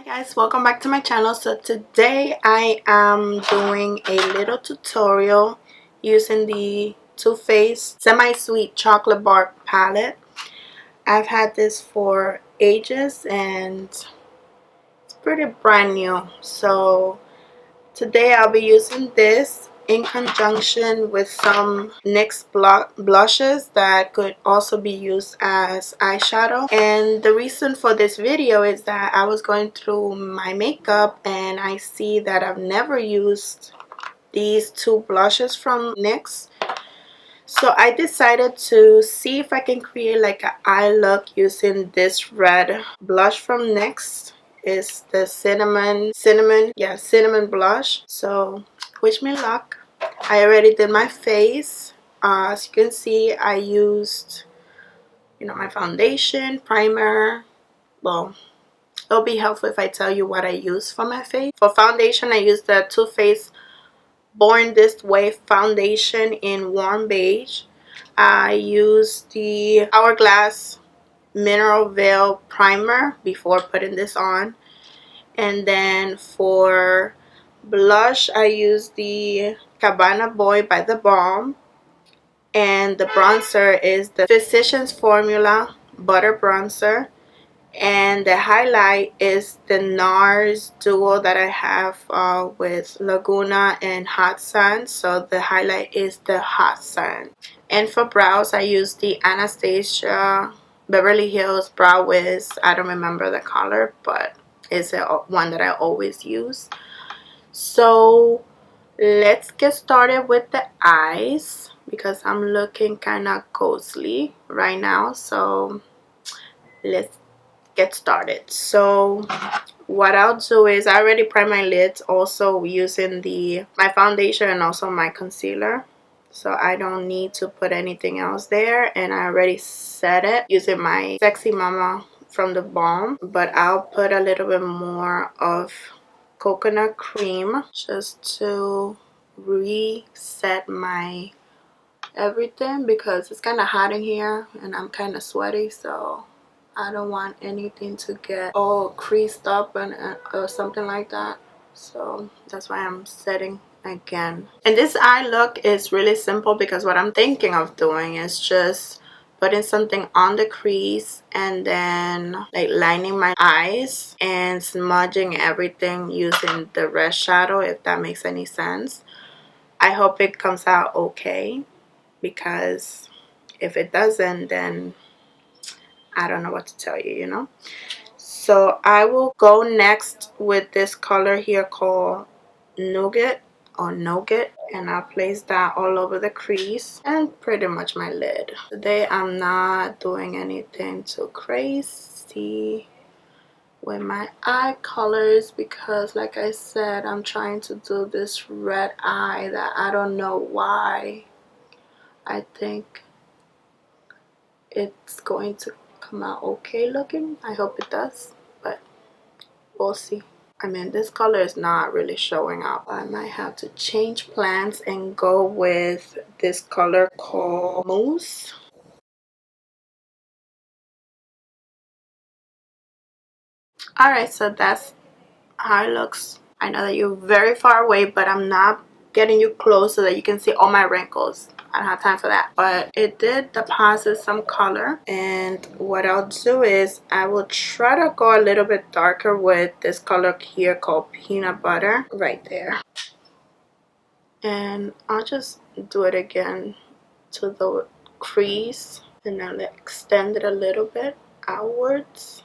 Guys, welcome back to my channel. So today I am doing a little tutorial using the Too Faced Semi-Sweet Chocolate Bar palette. I've had this for ages and it's pretty brand new. So today I'll be using this in conjunction with some NYX blushes that could also be used as eyeshadow. And the reason for this video is that I was going through my makeup and I see that I've never used these two blushes from NYX. So I decided to see if I can create like an eye look using this red blush from NYX. It's the cinnamon blush. So wish me luck. I already did my face. As you can see, I used my foundation, primer. Well, it'll be helpful if I tell you what I use for my face. For foundation, I used the Too Faced Born This Way foundation in warm beige. I used the Hourglass Mineral Veil primer before putting this on. And then for blush, I used the Cabana Boy by The Balm. And the bronzer is the Physicians Formula Butter Bronzer. And the highlight is the NARS duo that I have with Laguna and Hot Sun. So the highlight is the Hot Sun. And for brows, I use the Anastasia Beverly Hills Brow Wiz. I don't remember the color, but it's one that I always use. So let's get started with the eyes because I'm looking kind of ghostly right now. So let's get started. So what I'll do is I already primed my lids also using my foundation and also my concealer. So I don't need to put anything else there, and I already set it using my Sexy Mama from The Balm. But I'll put a little bit more of coconut cream just to reset my everything because it's kind of hot in here and I'm kind of sweaty, so I don't want anything to get all creased up or something like that. So that's why I'm setting again. And this eye look is really simple because what I'm thinking of doing is just putting something on the crease and then like lining my eyes and smudging everything using the red shadow, if that makes any sense. I hope it comes out okay, because if it doesn't, then I don't know what to tell you, So I will go next with this color here called Nougat or Nougat, and I'll place that all over the crease and pretty much my lid. Today I'm not doing anything too crazy with my eye colors because, like I said, I'm trying to do this red eye that I don't know why. I think it's going to come out okay looking. I hope it does, but we'll see. I mean, this color is not really showing up. I might have to change plans and go with this color called Mousse. Alright, so that's how it looks. I know that you're very far away, but I'm not getting you close so that you can see all my wrinkles. I don't have time for that, but it did deposit some color. And what I'll do is I will try to go a little bit darker with this color here called Peanut Butter right there. And I'll just do it again to the crease and I'll extend it a little bit outwards.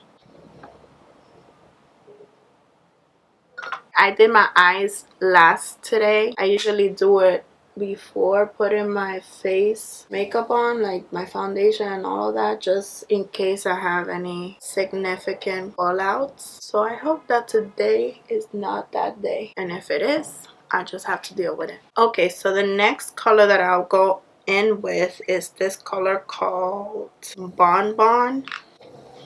I did my eyes last today. I usually do it before putting my face makeup on, like my foundation and all of that, just in case I have any significant fallouts. So I hope that today is not that day, and if it is, I just have to deal with it. Okay, so the next color that I'll go in with is this color called Bon Bon.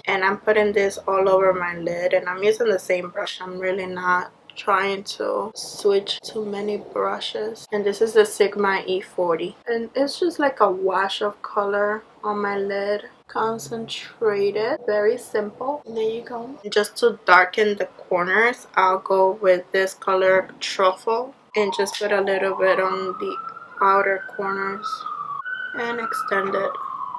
And I'm putting this all over my lid, and I'm using the same brush. I'm really not trying to switch too many brushes. And this is the Sigma E40, and it's just like a wash of color on my lid, concentrated, very simple. And there you go. Just to darken the corners, I'll go with this color Truffle and just put a little bit on the outer corners and extend it.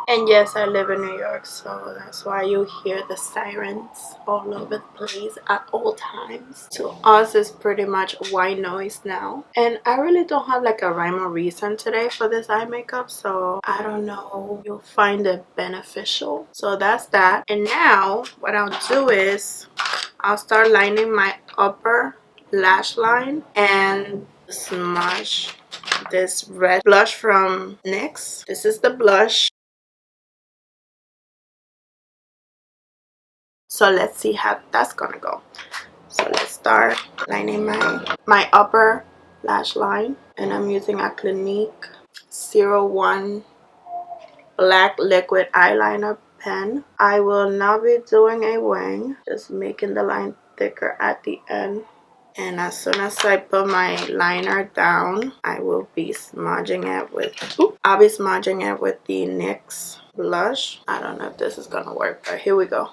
And yes, I live in New York, so that's why you hear the sirens all over the place at all times. To us, it's pretty much white noise now. And I really don't have like a rhyme or reason today for this eye makeup, so I don't know. You'll find it beneficial. So that's that. And now, what I'll do is I'll start lining my upper lash line and smudge this red blush from NYX. This is the blush. So let's see how that's gonna go. So let's start lining my upper lash line, and I'm using a Clinique 01 black liquid eyeliner pen. I will not be doing a wing, just making the line thicker at the end. And as soon as I put my liner down, I will be smudging it with I'll be smudging it with the NYX blush. I don't know if this is gonna work, but here we go.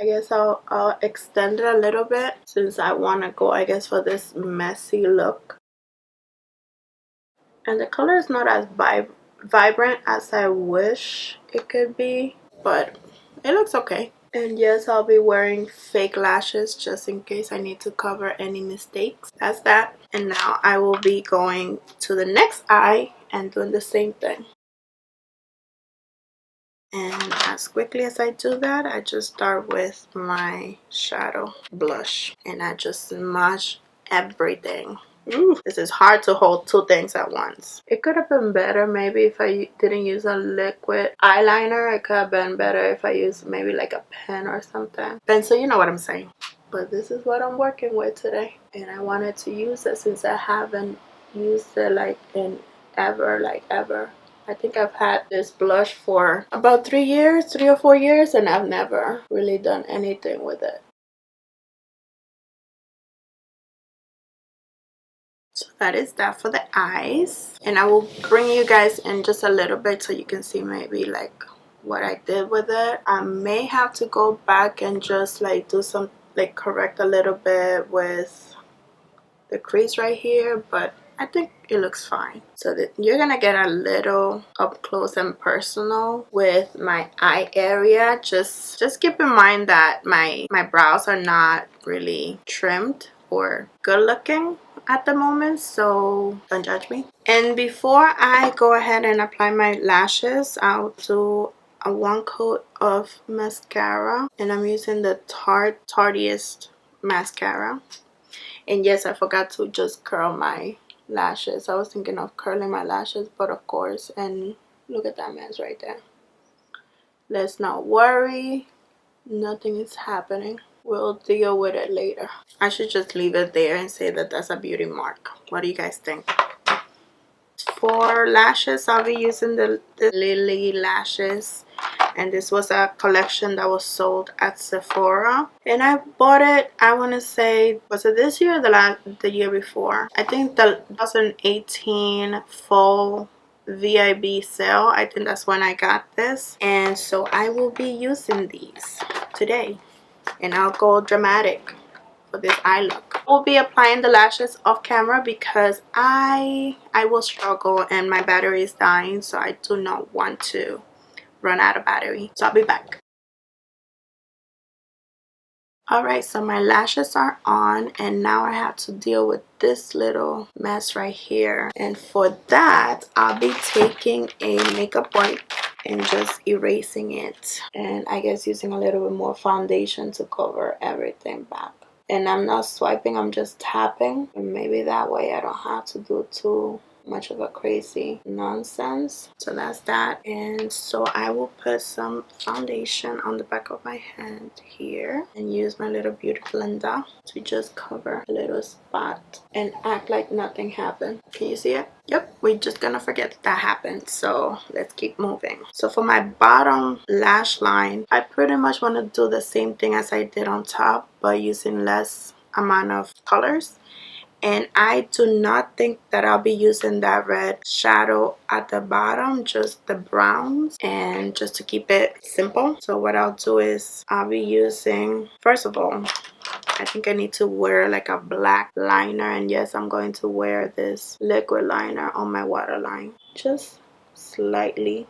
I guess I'll extend it a little bit since I want to go, I guess, for this messy look. And the color is not as vibrant as I wish it could be, but it looks okay. And yes, I'll be wearing fake lashes just in case I need to cover any mistakes. That's that. And now I will be going to the next eye and doing the same thing. And as quickly as I do that, I just start with my shadow blush and I just smudge everything. Ooh, this is hard to hold two things at once. It could have been better maybe if I didn't use a liquid eyeliner. It could have been better if I used maybe like a pen or something. Pencil, you know what I'm saying. But this is what I'm working with today. And I wanted to use it since I haven't used it like in ever. I think I've had this blush for about 3 or 4 years, and I've never really done anything with it. So that is that for the eyes. And I will bring you guys in just a little bit so you can see maybe like what I did with it. I may have to go back and just like do some, like correct a little bit with the crease right here, but I think it looks fine. So that you're gonna get a little up close and personal with my eye area. Just keep in mind that my brows are not really trimmed or good looking at the moment, so don't judge me. And before I go ahead and apply my lashes, I'll do a 1 coat of mascara, and I'm using the Tarteist mascara. And yes, I forgot to just curl my lashes. I was thinking of curling my lashes, but of course, and look at that mess right there. Let's not worry, nothing is happening. We'll deal with it later. I should just leave it there and say that that's a beauty mark. What do you guys think? For lashes, I'll be using the Lily lashes, and this was a collection that was sold at Sephora, and I bought it, I want to say, was it this year or the year before? I think the 2018 fall VIB sale, I think that's when I got this. And so I will be using these today, and I'll go dramatic for this eye look. I will be applying the lashes off camera because I will struggle and my battery is dying, so I do not want to run out of battery. So I'll be back. Alright, so my lashes are on, and now I have to deal with this little mess right here. And for that, I'll be taking a makeup wipe and just erasing it, and I guess using a little bit more foundation to cover everything back. And I'm not swiping, I'm just tapping, and maybe that way I don't have to do too much of a crazy nonsense. So that's that. And so I will put some foundation on the back of my hand here and use my little beauty blender to just cover a little spot and act like nothing happened. Can you see it? Yep, we're just gonna forget that happened, so let's keep moving. So for my bottom lash line, I pretty much want to do the same thing as I did on top, but using less amount of colors. And I do not think that I'll be using that red shadow at the bottom, just the browns, and just to keep it simple. So what I'll do is I'll be using, first of all, I think I need to wear like a black liner, and yes, I'm going to wear this liquid liner on my waterline, just slightly,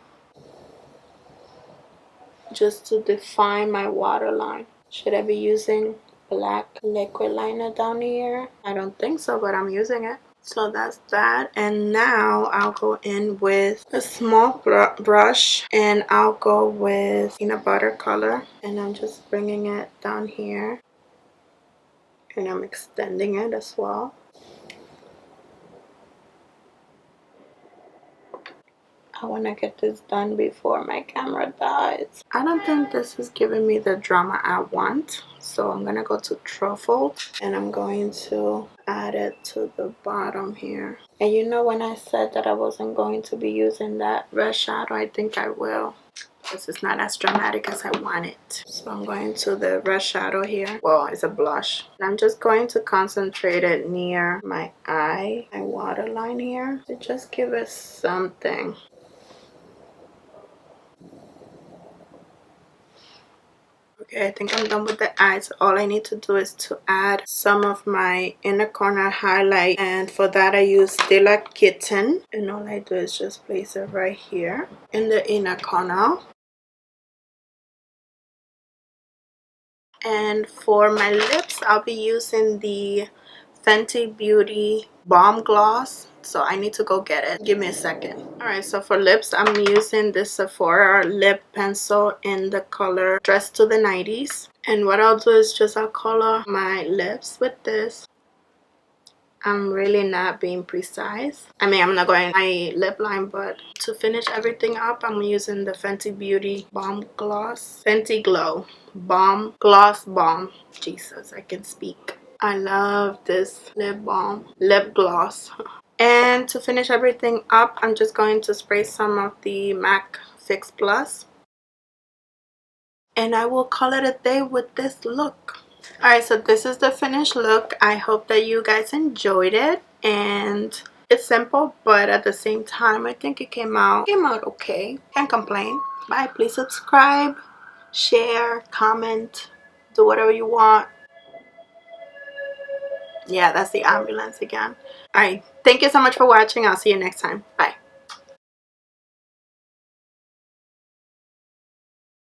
just to define my waterline. Should I be using black liquid liner down here? I don't think so, but I'm using it. So that's that. And now I'll go in with a small brush, and I'll go with peanut butter color, and I'm just bringing it down here, and I'm extending it as well. I want to get this done before my camera dies. I don't think this is giving me the drama I want, so I'm going to go to truffle, and I'm going to add it to the bottom here. And you know, when I said that I wasn't going to be using that red shadow, I think I will, because it's not as dramatic as I want it. So I'm going to the red shadow here. Well, it's a blush. And I'm just going to concentrate it near my eye, my waterline here, to just give it something. Okay, I think I'm done with the eyes. All I need to do is to add some of my inner corner highlight, and for that I use Stella Kitten, and all I do is just place it right here in the inner corner. And for my lips, I'll be using the Fenty Beauty Balm Gloss. So I need to go get it. Give me a second. Alright, so for lips, I'm using this Sephora lip pencil in the color Dress to the 90s. And what I'll do is just I'll color my lips with this. I'm really not being precise. I mean, I'm not going my lip line, but to finish everything up, I'm using the Fenty Beauty Balm Gloss. Fenty Glow Balm Gloss Balm. Jesus, I can speak. I love this lip balm, lip gloss. And to finish everything up, I'm just going to spray some of the MAC Fix Plus. And I will call it a day with this look. Alright, so this is the finished look. I hope that you guys enjoyed it. And it's simple, but at the same time, I think it came out okay. Can't complain. Bye. Please subscribe, share, comment, do whatever you want. Yeah, that's the ambulance again. Alright, thank you so much for watching. I'll see you next time. Bye.